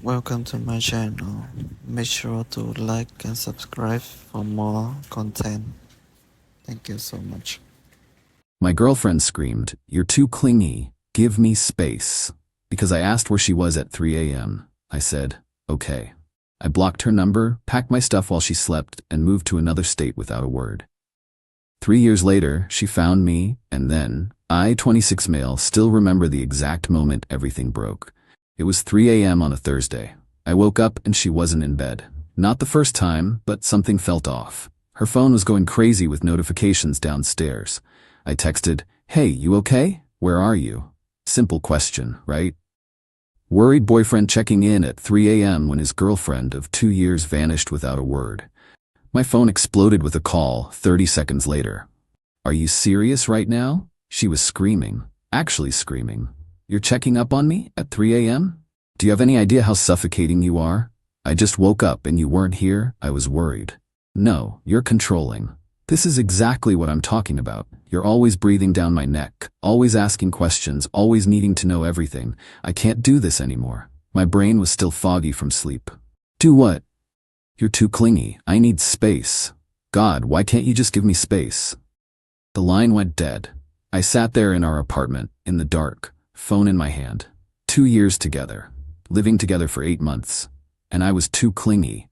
Welcome to my channel. Make sure to like and subscribe for more content. Thank you so much. My girlfriend screamed, "You're too clingy. Give me space." Because I asked where she was at 3 a.m. I said, okay. I blocked her number, packed my stuff while she slept, and moved to another state without a word. 3 years later, she found me, and then, I, 26 male, still remember the exact moment everything broke. It was 3 a.m. on a Thursday. I woke up and she wasn't in bed. Not the first time, but something felt off. Her phone was going crazy with notifications downstairs. I texted, "Hey, you okay? Where are you?" Simple question, right? Worried boyfriend checking in at 3 a.m. when his girlfriend of 2 years vanished without a word. My phone exploded with a call 30 seconds later. "Are you serious right now?" She was screaming, actually screaming. "You're checking up on me at 3 a.m.? Do you have any idea how suffocating you are? I just woke up and you weren't here. I was worried." "No, you're controlling. This is exactly what I'm talking about. You're always breathing down my neck, always asking questions, always needing to know everything. I can't do this anymore." My brain was still foggy from sleep. "Do what?" "You're too clingy. I need space. God, why can't you just give me space?" The line went dead. I sat there in our apartment, in the dark, phone in my hand. 2 years together, living together for 8 months. And I was too clingy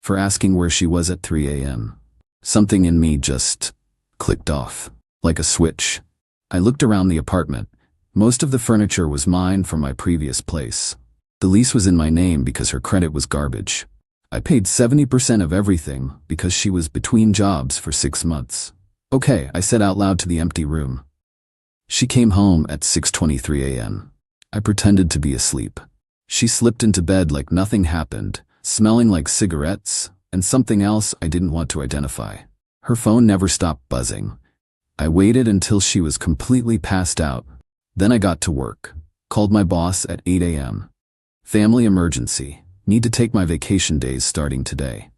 for asking where she was at 3 a.m. Something in me just clicked off, like a switch. I looked around the apartment. Most of the furniture was mine from my previous place. The lease was in my name because her credit was garbage. I paid 70% of everything because she was between jobs for 6 months. "Okay," I said out loud to the empty room. She came home at 6:23 a.m. I pretended to be asleep. She slipped into bed like nothing happened, smelling like cigarettes, and something else I didn't want to identify. Her phone never stopped buzzing. I waited until she was completely passed out. Then I got to work. Called my boss at 8 a.m. "Family emergency. Need to take my vacation days starting today."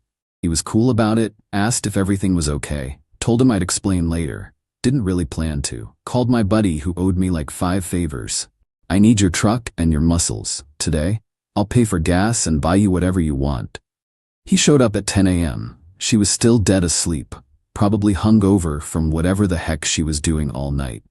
He was cool about it, asked if everything was okay, told him I'd explain later. Didn't really plan to. Called my buddy who owed me like 5 favors. "I need your truck and your muscles. Today, I'll pay for gas and buy you whatever you want." He showed up at 10 a.m. She was still dead asleep, probably hungover from whatever the heck she was doing all night.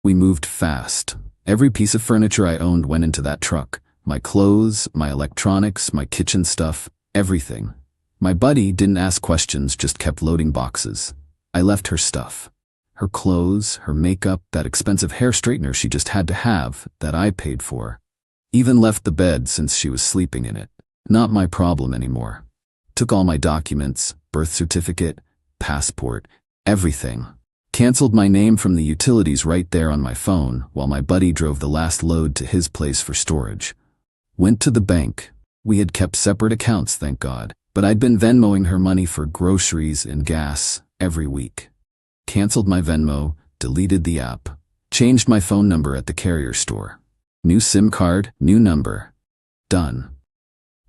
We moved fast. Every piece of furniture I owned went into that truck. My clothes, my electronics, my kitchen stuff, everything. My buddy didn't ask questions, just kept loading boxes. I left her stuff. Her clothes, her makeup, that expensive hair straightener she just had to have, that I paid for. Even left the bed since she was sleeping in it. Not my problem anymore. Took all my documents, birth certificate, passport, everything. Canceled my name from the utilities right there on my phone while my buddy drove the last load to his place for storage. Went to the bank. We had kept separate accounts, thank God, but I'd been Venmoing her money for groceries and gas every week. Canceled my Venmo, deleted the app, changed my phone number at the carrier store. New SIM card, new number. Done.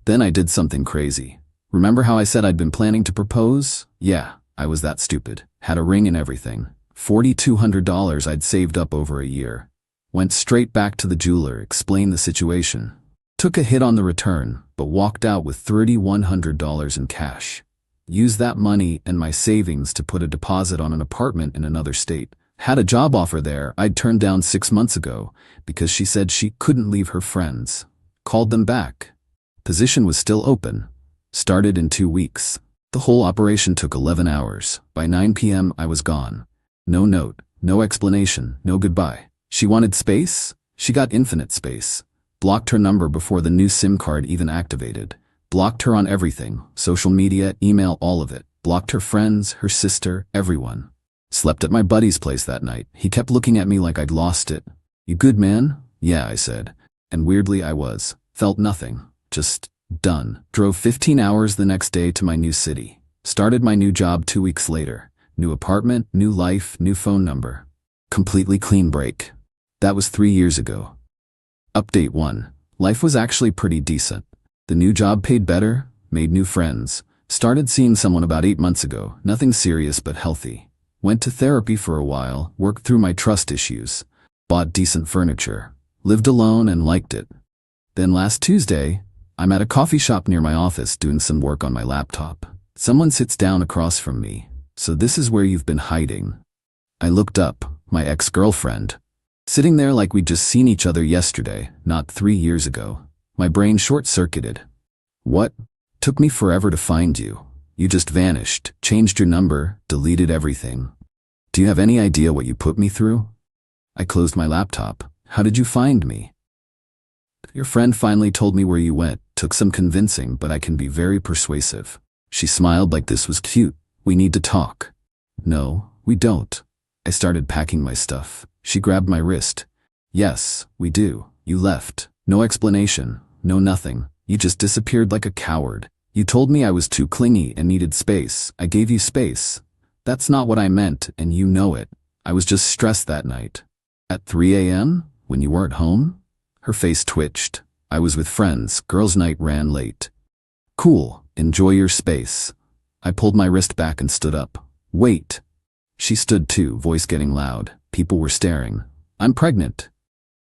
Then I did something crazy. Remember how I said I'd been planning to propose? Yeah, I was that stupid. Had a ring and everything. $4,200 I'd saved up over a year. Went straight back to the jeweler, explained the situation. Took a hit on the return, but walked out with $3,100 in cash. Used that money and my savings to put a deposit on an apartment in another state. Had a job offer there I'd turned down 6 months ago because she said she couldn't leave her friends. Called them back. Position was still open. Started in 2 weeks. The whole operation took 11 hours. By 9 p.m. I was gone. No note, no explanation, no goodbye. She wanted space? She got infinite space. Blocked her number before the new SIM card even activated. Blocked her on everything, social media, email, all of it. Blocked her friends, her sister, everyone. Slept at my buddy's place that night. He kept looking at me like I'd lost it. "You good, man?" "Yeah," I said. And weirdly I was. Felt nothing. Just done. Drove 15 hours the next day to my new city. Started my new job 2 weeks later. New apartment, new life, new phone number. Completely clean break. That was 3 years ago. Update 1. Life was actually pretty decent. The new job paid better, made new friends. Started seeing someone about 8 months ago, nothing serious but healthy. Went to therapy for a while, worked through my trust issues. Bought decent furniture. Lived alone and liked it. Then last Tuesday, I'm at a coffee shop near my office doing some work on my laptop. Someone sits down across from me. So this is where you've been hiding. I looked up, my ex-girlfriend. Sitting there like we'd just seen each other yesterday, not 3 years ago. My brain short-circuited. What? Took me forever to find you. You just vanished, changed your number, deleted everything. Do you have any idea what you put me through? I closed my laptop. How did you find me? Your friend finally told me where you went. Took some convincing, but I can be very persuasive. She smiled like this was cute. We need to talk. No, we don't. I started packing my stuff. She grabbed my wrist. Yes, we do. You left. No explanation. No nothing. You just disappeared like a coward. You told me I was too clingy and needed space. I gave you space. That's not what I meant, and you know it. I was just stressed that night. At 3 a.m., when you weren't home? Her face twitched. I was with friends. Girls' night ran late. Cool. Enjoy your space. I pulled my wrist back and stood up. Wait. She stood too, voice getting loud. People were staring. I'm pregnant.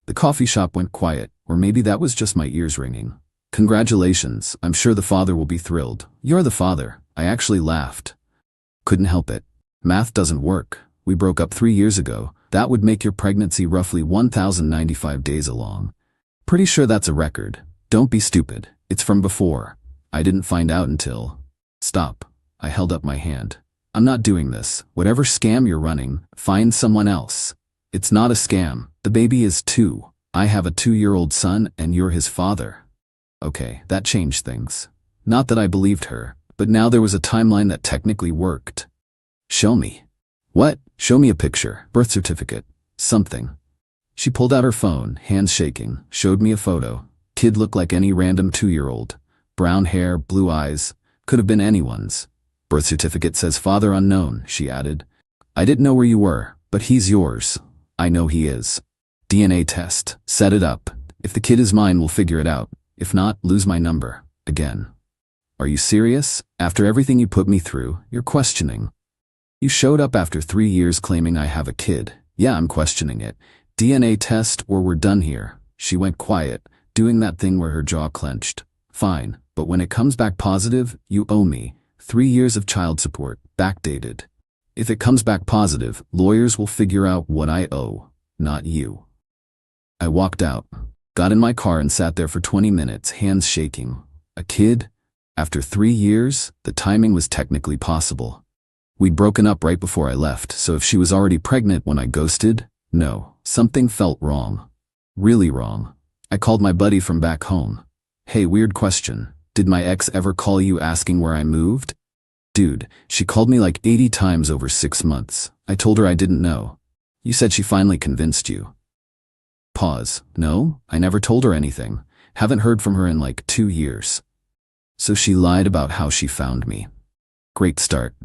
The coffee shop went quiet, or maybe that was just my ears ringing. Congratulations, I'm sure the father will be thrilled. You're the father. I actually laughed. Couldn't help it. Math doesn't work. We broke up 3 years ago. That would make your pregnancy roughly 1,095 days along. Pretty sure that's a record. Don't be stupid. It's from before. I didn't find out until... Stop. I held up my hand. I'm not doing this. Whatever scam you're running, find someone else. It's not a scam. The baby is 2. I have a 2-year-old son and you're his father. Okay, that changed things. Not that I believed her, but now there was a timeline that technically worked. Show me. What? Show me a picture, birth certificate, something. She pulled out her phone, hands shaking, showed me a photo. Kid looked like any random 2-year-old. Brown hair, blue eyes, could have been anyone's. Birth certificate says father unknown, she added. I didn't know where you were, but he's yours. I know he is. DNA test. Set it up. If the kid is mine, we'll figure it out. If not, lose my number. Again. Are you serious? After everything you put me through, you're questioning. You showed up after 3 years claiming I have a kid. Yeah, I'm questioning it. DNA test or we're done here. She went quiet, doing that thing where her jaw clenched. Fine, but when it comes back positive, you owe me 3 years of child support, backdated. If it comes back positive, lawyers will figure out what I owe, not you. I walked out, got in my car and sat there for 20 minutes, hands shaking. A kid? After 3 years, the timing was technically possible. We'd broken up right before I left, so if she was already pregnant when I ghosted, no, something felt wrong. Really wrong. I called my buddy from back home. Hey, weird question. Did my ex ever call you asking where I moved? Dude, she called me like 80 times over 6 months. I told her I didn't know. You said she finally convinced you. Pause. No, I never told her anything. Haven't heard from her in like 2 years. So she lied about how she found me. Great start.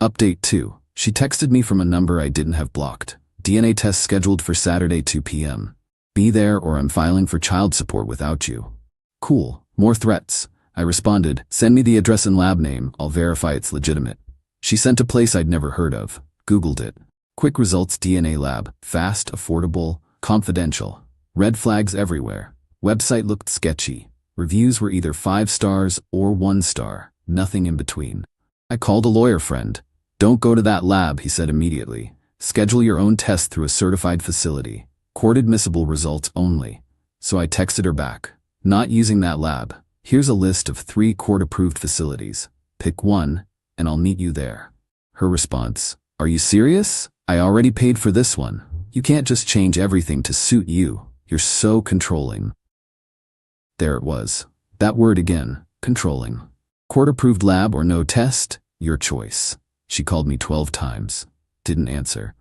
Update 2. She texted me from a number I didn't have blocked. DNA test scheduled for Saturday 2 p.m. Be there or I'm filing for child support without you. Cool. More threats. I responded, send me the address and lab name, I'll verify it's legitimate. She sent a place I'd never heard of. Googled it. Quick results DNA lab. Fast, affordable, confidential. Red flags everywhere. Website looked sketchy. Reviews were either 5 stars or 1 star. Nothing in between. I called a lawyer friend. Don't go to that lab, he said immediately. Schedule your own test through a certified facility. Court-admissible results only. So I texted her back. Not using that lab. Here's a list of 3 court-approved facilities. Pick one, and I'll meet you there. Her response, are you serious? I already paid for this one. You can't just change everything to suit you. You're so controlling. There it was. That word again, controlling. Court-approved lab or no test, your choice. She called me 12 times. Didn't answer.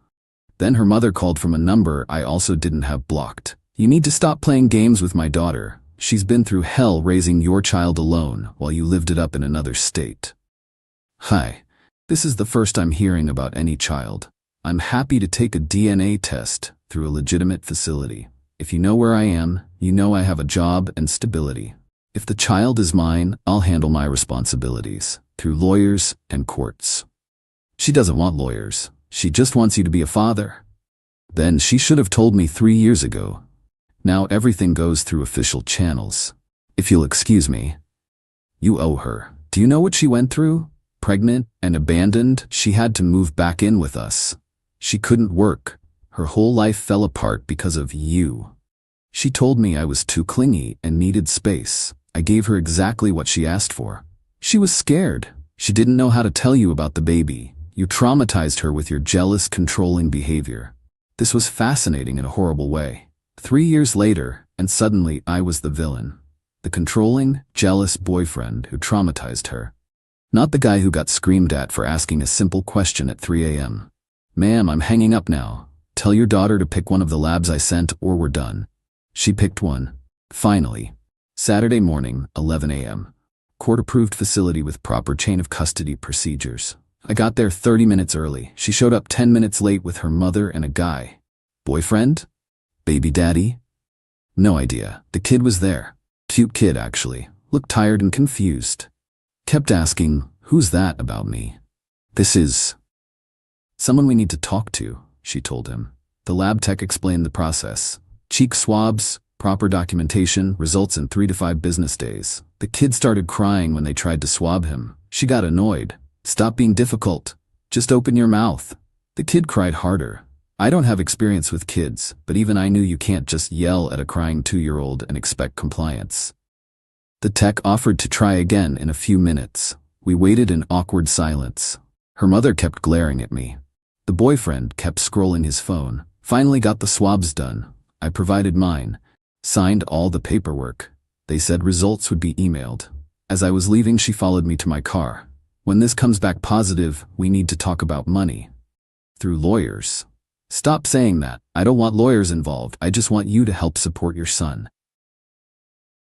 Then her mother called from a number I also didn't have blocked. You need to stop playing games with my daughter. She's been through hell raising your child alone while you lived it up in another state. Hi. This is the first I'm hearing about any child. I'm happy to take a DNA test through a legitimate facility. If you know where I am, you know I have a job and stability. If the child is mine, I'll handle my responsibilities through lawyers and courts. She doesn't want lawyers. She just wants you to be a father. Then she should have told me 3 years ago. Now everything goes through official channels. If you'll excuse me, You owe her. Do you know what she went through? Pregnant and abandoned, she had to move back in with us. She couldn't work. Her whole life fell apart because of you. She told me I was too clingy and needed space. I gave her exactly what she asked for. She was scared. She didn't know how to tell you about the baby. You traumatized her with your jealous, controlling behavior. This was fascinating in a horrible way. 3 years later, and suddenly I was the villain. The controlling, jealous boyfriend who traumatized her. Not the guy who got screamed at for asking a simple question at 3 a.m. Ma'am, I'm hanging up now. Tell your daughter to pick one of the labs I sent or we're done. She picked one. Finally. Saturday morning, 11 a.m. Court-approved facility with proper chain of custody procedures. I got there 30 minutes early. She showed up 10 minutes late with her mother and a guy. Boyfriend? Baby daddy? No idea. The kid was there. Cute kid, actually. Looked tired and confused. Kept asking, "Who's that?" about me. "This is someone we need to talk to," she told him. The lab tech explained the process. Cheek swabs, proper documentation, results in 3 to 5 business days. The kid started crying when they tried to swab him. She got annoyed. "Stop being difficult. Just open your mouth." The kid cried harder. I don't have experience with kids, but even I knew you can't just yell at a crying 2-year-old and expect compliance. The tech offered to try again in a few minutes. We waited in awkward silence. Her mother kept glaring at me. The boyfriend kept scrolling his phone. Finally got the swabs done. I provided mine. Signed all the paperwork. They said results would be emailed. As I was leaving, she followed me to my car. "When this comes back positive, we need to talk about money." "Through lawyers." "Stop saying that. I don't want lawyers involved. I just want you to help support your son.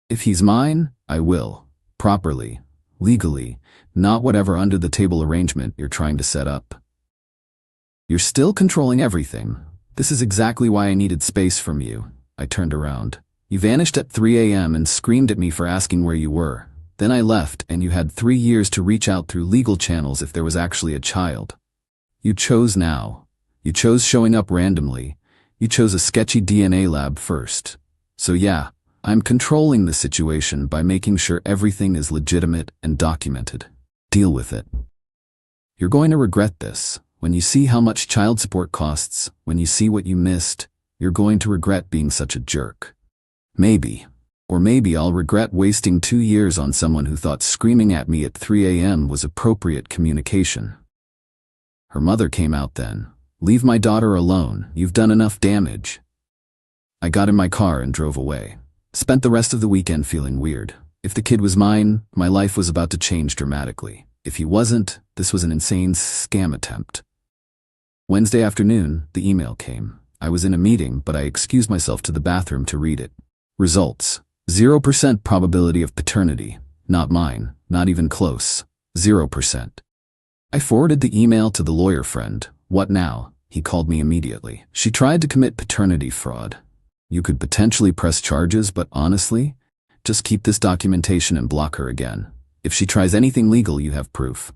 If he's mine, I will. Properly. Legally. Not whatever under-the-table arrangement you're trying to set up." "You're still controlling everything. This is exactly why I needed space from you." I turned around. "You vanished at 3 a.m. and screamed at me for asking where you were. Then I left and you had 3 years to reach out through legal channels if there was actually a child. You chose now. You chose showing up randomly. You chose a sketchy DNA lab first. So yeah, I'm controlling the situation by making sure everything is legitimate and documented. Deal with it. You're going to regret this. When you see how much child support costs, when you see what you missed, you're going to regret being such a jerk. Maybe. Or maybe I'll regret wasting 2 years on someone who thought screaming at me at 3 a.m. was appropriate communication." Her mother came out then. "Leave my daughter alone. You've done enough damage." I got in my car and drove away. Spent the rest of the weekend feeling weird. If the kid was mine, my life was about to change dramatically. If he wasn't, this was an insane scam attempt. Wednesday afternoon, the email came. I was in a meeting, but I excused myself to the bathroom to read it. Results. 0% probability of paternity. Not mine. Not even close. 0%. I forwarded the email to the lawyer friend. "What now?" He called me immediately. "She tried to commit paternity fraud. You could potentially press charges, but honestly, just keep this documentation and block her again. If she tries anything legal, you have proof."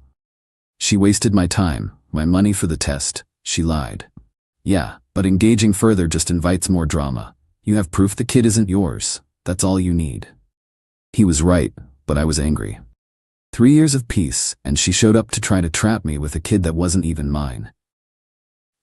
She wasted my time, my money for the test. She lied. Yeah, but engaging further just invites more drama. You have proof the kid isn't yours. That's all you need. He was right, but I was angry. 3 years of peace, and she showed up to try to trap me with a kid that wasn't even mine.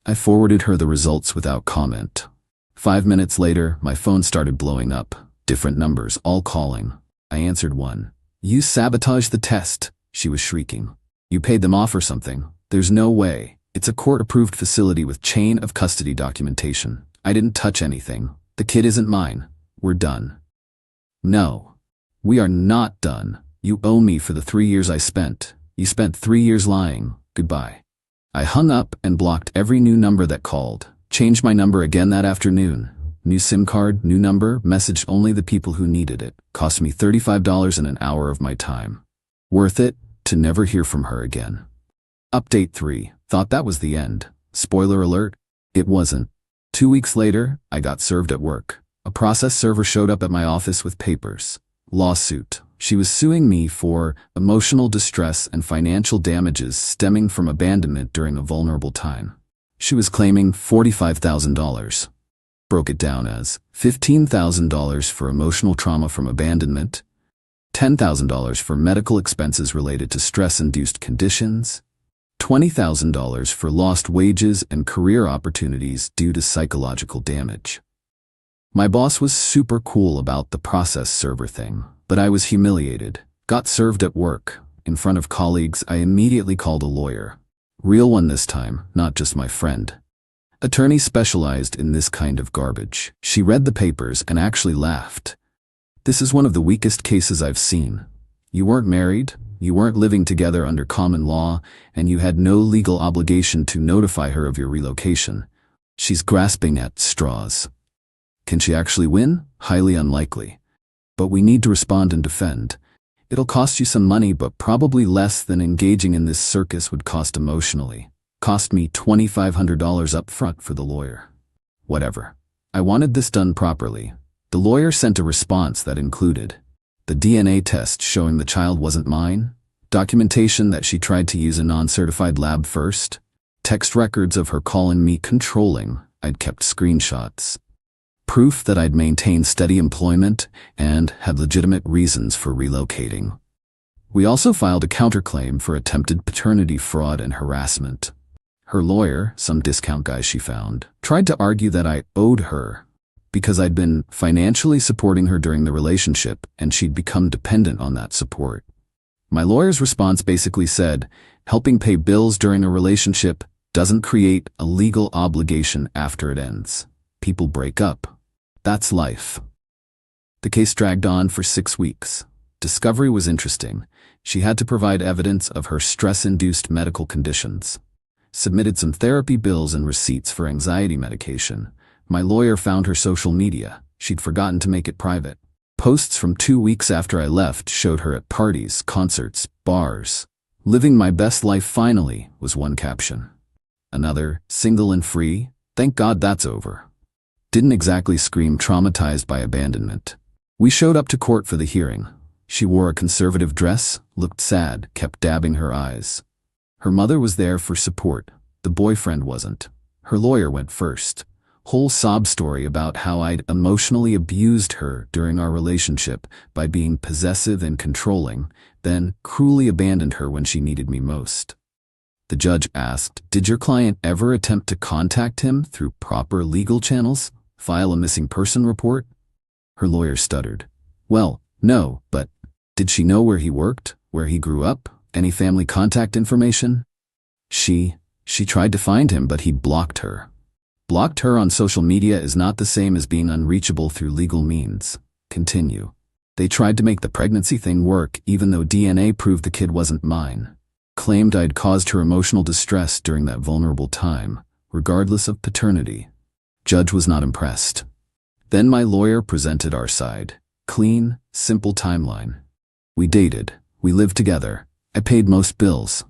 I forwarded her the results without comment. 5 minutes later, my phone started blowing up. Different numbers, all calling. I answered one. "You sabotaged the test," she was shrieking. "You paid them off or something. There's no way. It's a court-approved facility with chain of custody documentation. I didn't touch anything. The kid isn't mine. We're done." "No. We are not done. You owe me for the 3 years I spent. You spent 3 years lying. Goodbye." I hung up and blocked every new number that called. Changed my number again that afternoon. New SIM card, new number, messaged only the people who needed it. Cost me $35 in an hour of my time. Worth it to never hear from her again. Update 3. Thought that was the end. Spoiler alert, it wasn't. 2 weeks later, I got served at work. A process server showed up at my office with papers. Lawsuit. She was suing me for emotional distress and financial damages stemming from abandonment during a vulnerable time. She was claiming $45,000. Broke it down as $15,000 for emotional trauma from abandonment, $10,000 for medical expenses related to stress-induced conditions, $20,000 for lost wages and career opportunities due to psychological damage. My boss was super cool about the process server thing, but I was humiliated. Got served at work. In front of colleagues, I immediately called a lawyer. Real one this time, not just my friend. Attorney specialized in this kind of garbage. She read the papers and actually laughed. This is one of the weakest cases I've seen. You weren't married, you weren't living together under common law, and you had no legal obligation to notify her of your relocation. She's grasping at straws. Can she actually win? Highly unlikely. But we need to respond and defend. It'll cost you some money, but probably less than engaging in this circus would cost emotionally. Cost me $2,500 up front for the lawyer. Whatever. I wanted this done properly. The lawyer sent a response that included the DNA test showing the child wasn't mine, documentation that she tried to use a non-certified lab first, text records of her calling me controlling, I'd kept screenshots, proof that I'd maintained steady employment and had legitimate reasons for relocating. We also filed a counterclaim for attempted paternity fraud and harassment. Her lawyer, some discount guy she found, tried to argue that I owed her because I'd been financially supporting her during the relationship and she'd become dependent on that support. My lawyer's response basically said, helping pay bills during a relationship doesn't create a legal obligation after it ends. People break up. That's life. The case dragged on for 6 weeks. Discovery was interesting. She had to provide evidence of her stress-induced medical conditions. Submitted some therapy bills and receipts for anxiety medication. My lawyer found her social media. She'd forgotten to make it private. Posts from 2 weeks after I left showed her at parties, concerts, bars. Living my best life finally, was one caption. Another, single and free. Thank God that's over. Didn't exactly scream traumatized by abandonment. We showed up to court for the hearing. She wore a conservative dress, looked sad, kept dabbing her eyes. Her mother was there for support. The boyfriend wasn't. Her lawyer went first. Whole sob story about how I'd emotionally abused her during our relationship by being possessive and controlling, then cruelly abandoned her when she needed me most. The judge asked, did your client ever attempt to contact him through proper legal channels? File a missing person report? Her lawyer stuttered. Well, no, but did she know where he worked, where he grew up, any family contact information? She tried to find him, but he'd blocked her. Blocked her on social media is not the same as being unreachable through legal means. Continue. They tried to make the pregnancy thing work even though DNA proved the kid wasn't mine. Claimed I'd caused her emotional distress during that vulnerable time, regardless of paternity. Judge was not impressed. Then my lawyer presented our side. Clean, simple timeline. We dated. We lived together. I paid most bills.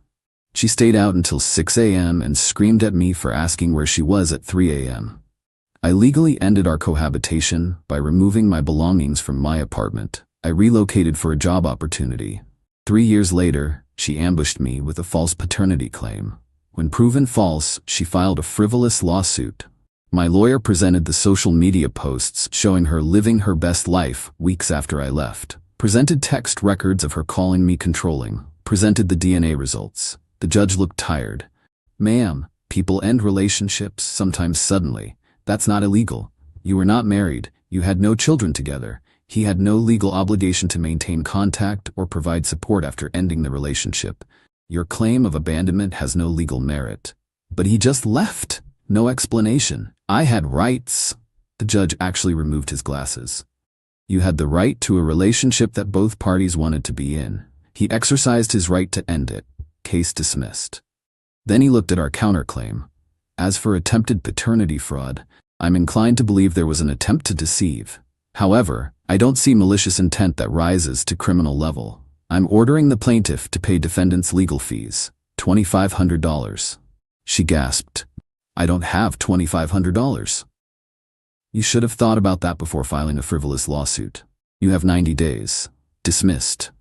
She stayed out until 6 a.m. and screamed at me for asking where she was at 3 a.m. I legally ended our cohabitation by removing my belongings from my apartment. I relocated for a job opportunity. 3 years later, she ambushed me with a false paternity claim. When proven false, she filed a frivolous lawsuit. My lawyer presented the social media posts showing her living her best life weeks after I left. Presented text records of her calling me controlling. Presented the DNA results. The judge looked tired. Ma'am, people end relationships, sometimes suddenly. That's not illegal. You were not married. You had no children together. He had no legal obligation to maintain contact or provide support after ending the relationship. Your claim of abandonment has no legal merit. But he just left. No explanation. I had rights. The judge actually removed his glasses. You had the right to a relationship that both parties wanted to be in. He exercised his right to end it. Case dismissed. Then he looked at our counterclaim. As for attempted paternity fraud, I'm inclined to believe there was an attempt to deceive. However, I don't see malicious intent that rises to criminal level. I'm ordering the plaintiff to pay defendant's legal fees, $2,500. She gasped. I don't have $2,500. You should have thought about that before filing a frivolous lawsuit. You have 90 days. Dismissed.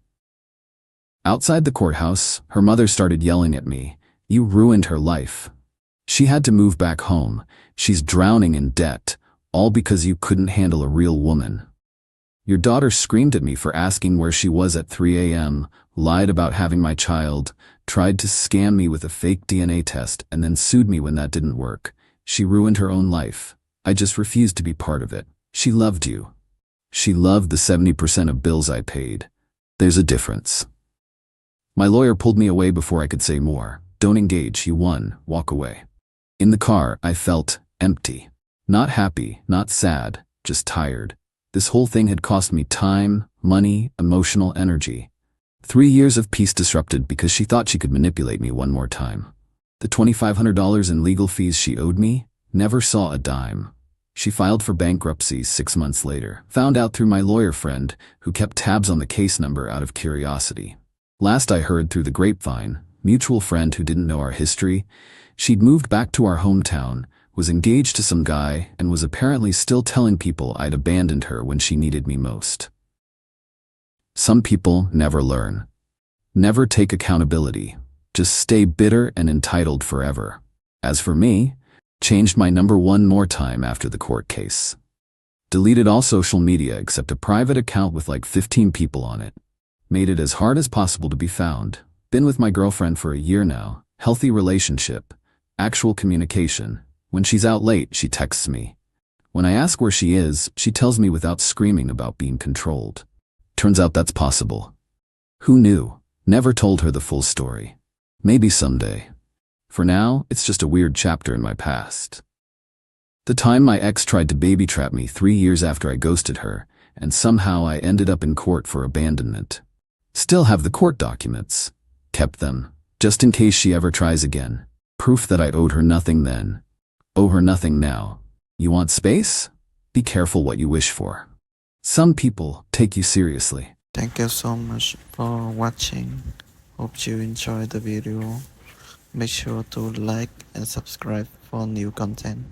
Outside the courthouse, her mother started yelling at me. You ruined her life. She had to move back home. She's drowning in debt, all because you couldn't handle a real woman. Your daughter screamed at me for asking where she was at 3 a.m., lied about having my child, tried to scam me with a fake DNA test, and then sued me when that didn't work. She ruined her own life. I just refused to be part of it. She loved you. She loved the 70% of bills I paid. There's a difference. My lawyer pulled me away before I could say more. Don't engage, you won, walk away. In the car, I felt empty. Not happy, not sad, just tired. This whole thing had cost me time, money, emotional energy. 3 years of peace disrupted because she thought she could manipulate me one more time. The $2,500 in legal fees she owed me, never saw a dime. She filed for bankruptcy 6 months later, found out through my lawyer friend, who kept tabs on the case number out of curiosity. Last I heard through the grapevine, mutual friend who didn't know our history, she'd moved back to our hometown, was engaged to some guy, and was apparently still telling people I'd abandoned her when she needed me most. Some people never learn. Never take accountability. Just stay bitter and entitled forever. As for me, changed my number one more time after the court case. Deleted all social media except a private account with like 15 people on it. Made it as hard as possible to be found. Been with my girlfriend for a year now. Healthy relationship. Actual communication. When she's out late, she texts me. When I ask where she is, she tells me without screaming about being controlled. Turns out that's possible. Who knew? Never told her the full story. Maybe someday. For now, it's just a weird chapter in my past. The time my ex tried to baby trap me 3 years after I ghosted her, and somehow I ended up in court for abandonment. Still have the court documents. Kept them, just in case she ever tries again. Proof that I owed her nothing then. Owe her nothing now. You want space? Be careful what you wish for. Some people take you seriously. Thank you so much for watching. Hope you enjoyed the video. Make sure to like and subscribe for new content.